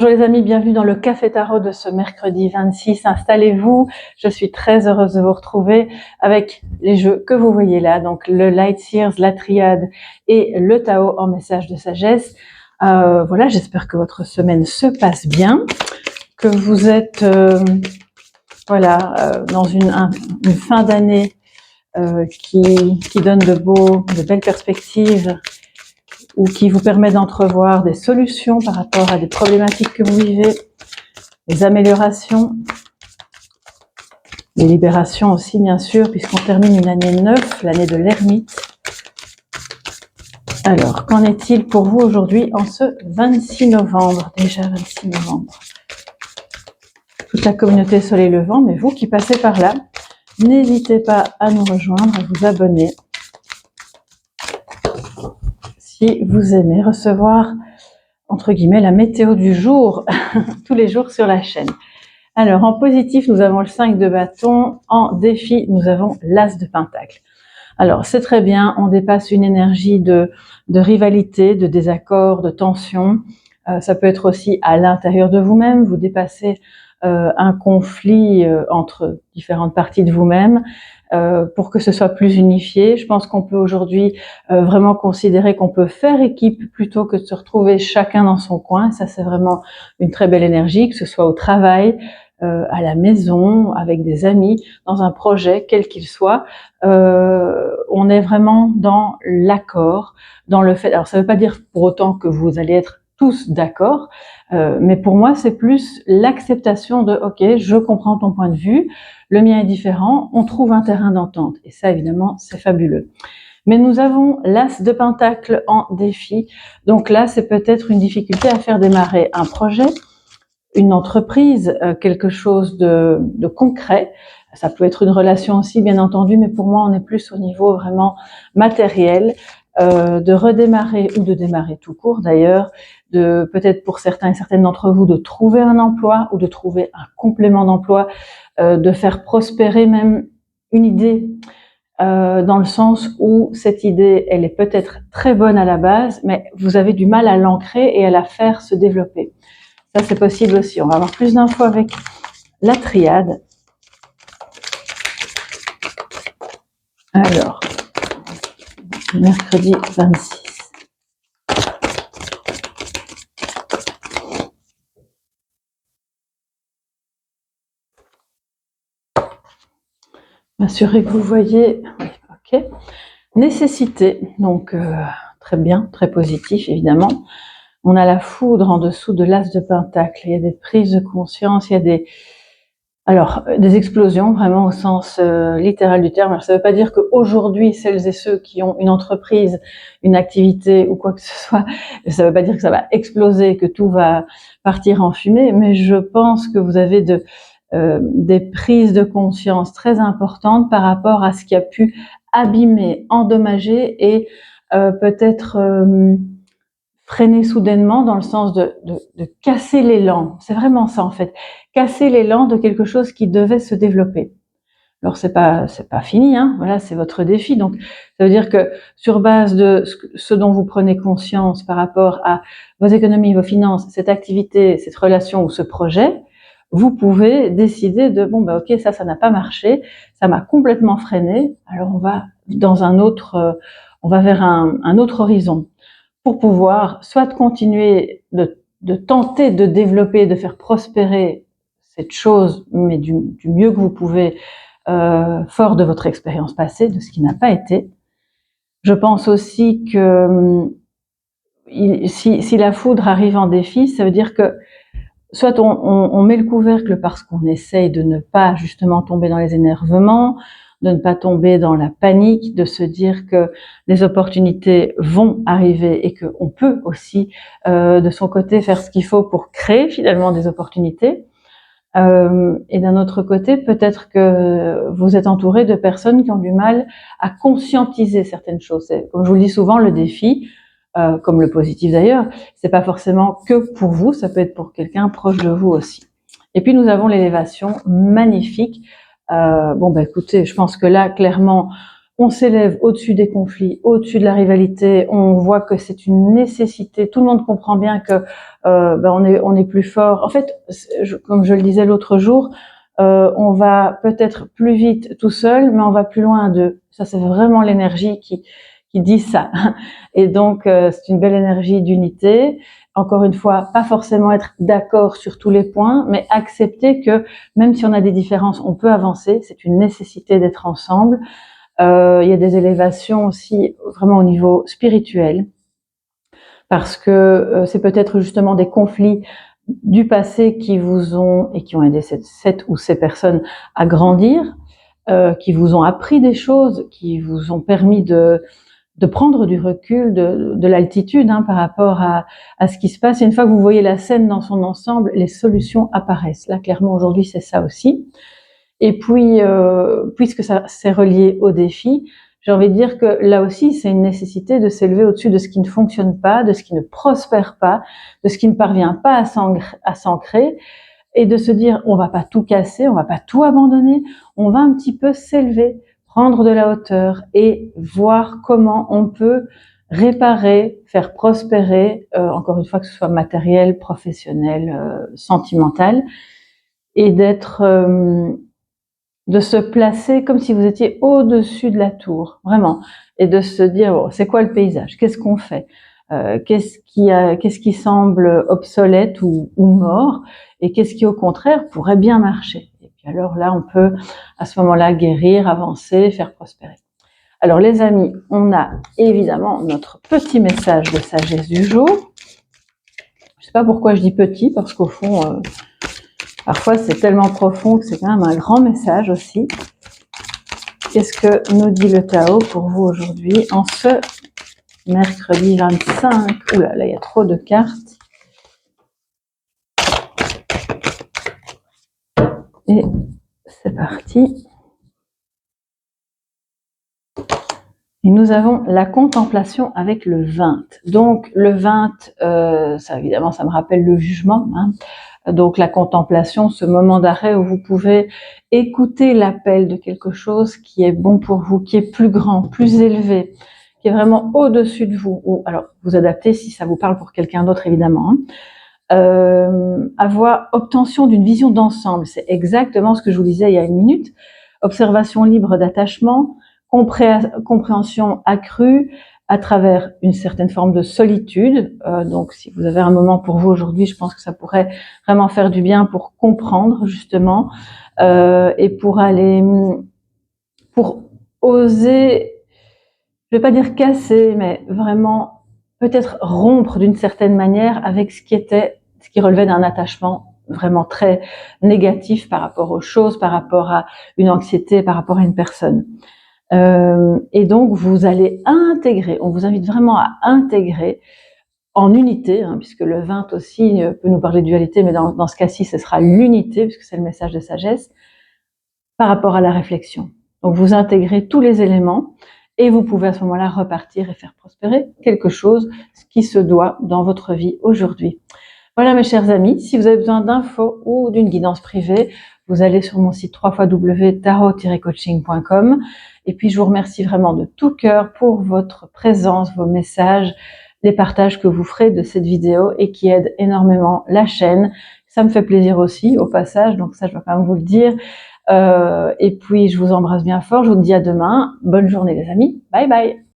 Bonjour les amis, bienvenue dans le Café Tarot de ce mercredi 26. Installez-vous, je suis très heureuse de vous retrouver avec les jeux que vous voyez là, donc le Light Seers, la Triade et le Tao en message de sagesse. Voilà, j'espère que votre semaine se passe bien, que vous êtes dans une fin d'année qui donne de belles perspectives, ou qui vous permet d'entrevoir des solutions par rapport à des problématiques que vous vivez, des améliorations, des libérations aussi bien sûr, puisqu'on termine une année 9, l'année de l'ermite. Alors, qu'en est-il pour vous aujourd'hui en ce 26 novembre, déjà 26 novembre? Toute la communauté Soleil Levant, mais vous qui passez par là, n'hésitez pas à nous rejoindre, à vous abonner. Si vous aimez recevoir, entre guillemets, la météo du jour, tous les jours sur la chaîne. Alors, en positif, nous avons le 5 de bâton. En défi, nous avons l'As de pentacle. Alors, c'est très bien, on dépasse une énergie de rivalité, de désaccord, de tension. Ça peut être aussi à l'intérieur de vous-même, vous dépassez un conflit entre différentes parties de vous-même, pour que ce soit plus unifié. Je pense qu'on peut aujourd'hui vraiment considérer qu'on peut faire équipe plutôt que de se retrouver chacun dans son coin. Ça, c'est vraiment une très belle énergie, que ce soit au travail, à la maison, avec des amis, dans un projet, quel qu'il soit. On est vraiment dans l'accord, dans le fait... Alors, ça ne veut pas dire pour autant que vous allez être tous d'accord, mais pour moi, c'est plus l'acceptation de « Ok, je comprends ton point de vue, le mien est différent, on trouve un terrain d'entente. » Et ça, évidemment, c'est fabuleux. Mais nous avons l'As de pentacle en défi. Donc là, c'est peut-être une difficulté à faire démarrer un projet, une entreprise, quelque chose de concret. Ça peut être une relation aussi, bien entendu, mais pour moi, on est plus au niveau vraiment matériel, de redémarrer ou de démarrer tout court d'ailleurs, de peut-être pour certains et certaines d'entre vous de trouver un emploi ou de trouver un complément d'emploi, de faire prospérer même une idée, dans le sens où cette idée, elle est peut-être très bonne à la base, mais vous avez du mal à l'ancrer et à la faire se développer. Ça, c'est possible aussi. On va avoir plus d'infos avec la triade. Alors, mercredi 26. Assurez que vous voyez. Ok. Nécessité. Donc, très bien, très positif, évidemment. On a la foudre en dessous de l'As de pentacle. Il y a des prises de conscience, il y a des explosions, vraiment au sens littéral du terme. Alors, ça ne veut pas dire qu'aujourd'hui, celles et ceux qui ont une entreprise, une activité ou quoi que ce soit, ça ne veut pas dire que ça va exploser, que tout va partir en fumée, mais je pense que vous avez des prises de conscience très importantes par rapport à ce qui a pu abîmer, endommager et peut-être freiner soudainement, dans le sens de casser l'élan. C'est vraiment ça en fait, casser l'élan de quelque chose qui devait se développer. Alors c'est pas fini, hein. Voilà, c'est votre défi. Donc ça veut dire que sur base de ce dont vous prenez conscience par rapport à vos économies, vos finances, cette activité, cette relation ou ce projet, vous pouvez décider de ok, ça n'a pas marché, ça m'a complètement freiné. Alors on va vers un autre horizon, pour pouvoir soit continuer de tenter de développer, de faire prospérer cette chose, mais du mieux que vous pouvez, fort de votre expérience passée, de ce qui n'a pas été. Je pense aussi que si la foudre arrive en défi, ça veut dire que soit on met le couvercle parce qu'on essaye de ne pas justement tomber dans les énervements, de ne pas tomber dans la panique, de se dire que les opportunités vont arriver et qu'on peut aussi, de son côté, faire ce qu'il faut pour créer finalement des opportunités. Et d'un autre côté, peut-être que vous êtes entouré de personnes qui ont du mal à conscientiser certaines choses. Comme je vous le dis souvent, le défi, comme le positif d'ailleurs, c'est pas forcément que pour vous, ça peut être pour quelqu'un proche de vous aussi. Et puis nous avons l'élévation magnifique. Écoutez, je pense que là, clairement, On s'élève au-dessus des conflits, au-dessus de la rivalité. On voit que c'est une nécessité. Tout le monde comprend bien que on est plus fort. En fait, comme je le disais l'autre jour, on va peut-être plus vite tout seul, mais on va plus loin à deux. Ça, c'est vraiment l'énergie qui dit ça. Et donc, c'est une belle énergie d'unité. Encore une fois, pas forcément être d'accord sur tous les points, mais accepter que même si on a des différences, on peut avancer. C'est une nécessité d'être ensemble. Il y a des élévations aussi vraiment au niveau spirituel, parce que c'est peut-être justement des conflits du passé qui vous ont et qui ont aidé cette ou ces personnes à grandir, qui vous ont appris des choses, qui vous ont permis de prendre du recul, de l'altitude par rapport à ce qui se passe. Et une fois que vous voyez la scène dans son ensemble, les solutions apparaissent. Là, clairement, aujourd'hui, c'est ça aussi. Et puis, puisque ça c'est relié au défi, j'ai envie de dire que là aussi, c'est une nécessité de s'élever au-dessus de ce qui ne fonctionne pas, de ce qui ne prospère pas, de ce qui ne parvient pas à s'ancrer, et de se dire, on va pas tout casser, on va pas tout abandonner, on va un petit peu s'élever, prendre de la hauteur et voir comment on peut réparer, faire prospérer, encore une fois, que ce soit matériel, professionnel, sentimental, et de se placer comme si vous étiez au-dessus de la tour, vraiment, et de se dire, bon, c'est quoi le paysage? Qu'est-ce qu'on fait? Qu'est-ce qui semble obsolète ou mort? Et qu'est-ce qui, au contraire, pourrait bien marcher? Et puis alors là, on peut, à ce moment-là, guérir, avancer, faire prospérer. Alors, les amis, on a évidemment notre petit message de sagesse du jour. Je sais pas pourquoi je dis petit, parce qu'au fond, parfois, c'est tellement profond que c'est quand même un grand message aussi. Qu'est-ce que nous dit le Tao pour vous aujourd'hui en ce mercredi 25 ? Oula, là, il y a trop de cartes. Et c'est parti. Et nous avons la contemplation avec le 20. Donc, le 20, ça évidemment, ça me rappelle le jugement. Donc la contemplation, ce moment d'arrêt où vous pouvez écouter l'appel de quelque chose qui est bon pour vous, qui est plus grand, plus élevé, qui est vraiment au-dessus de vous. Ou alors vous adaptez si ça vous parle pour quelqu'un d'autre évidemment. Avoir obtention d'une vision d'ensemble, c'est exactement ce que je vous disais il y a une minute. Observation libre d'attachement, compréhension accrue, à travers une certaine forme de solitude. Donc, si vous avez un moment pour vous aujourd'hui, je pense que ça pourrait vraiment faire du bien pour comprendre justement et pour oser, je vais pas dire casser, mais vraiment peut-être rompre d'une certaine manière avec ce qui relevait d'un attachement vraiment très négatif par rapport aux choses, par rapport à une anxiété, par rapport à une personne. Et donc, vous allez intégrer, on vous invite vraiment à intégrer en unité, puisque le 20 aussi peut nous parler de dualité, mais dans ce cas-ci, ce sera l'unité, puisque c'est le message de sagesse, par rapport à la réflexion. Donc, vous intégrez tous les éléments et vous pouvez à ce moment-là repartir et faire prospérer quelque chose qui se doit dans votre vie aujourd'hui. Voilà mes chers amis, si vous avez besoin d'infos ou d'une guidance privée, vous allez sur mon site www.tarot-coaching.com. Et puis je vous remercie vraiment de tout cœur pour votre présence, vos messages, les partages que vous ferez de cette vidéo et qui aident énormément la chaîne. Ça me fait plaisir aussi au passage, donc ça je dois quand même vous le dire. Et puis je vous embrasse bien fort, je vous dis à demain. Bonne journée les amis, bye bye.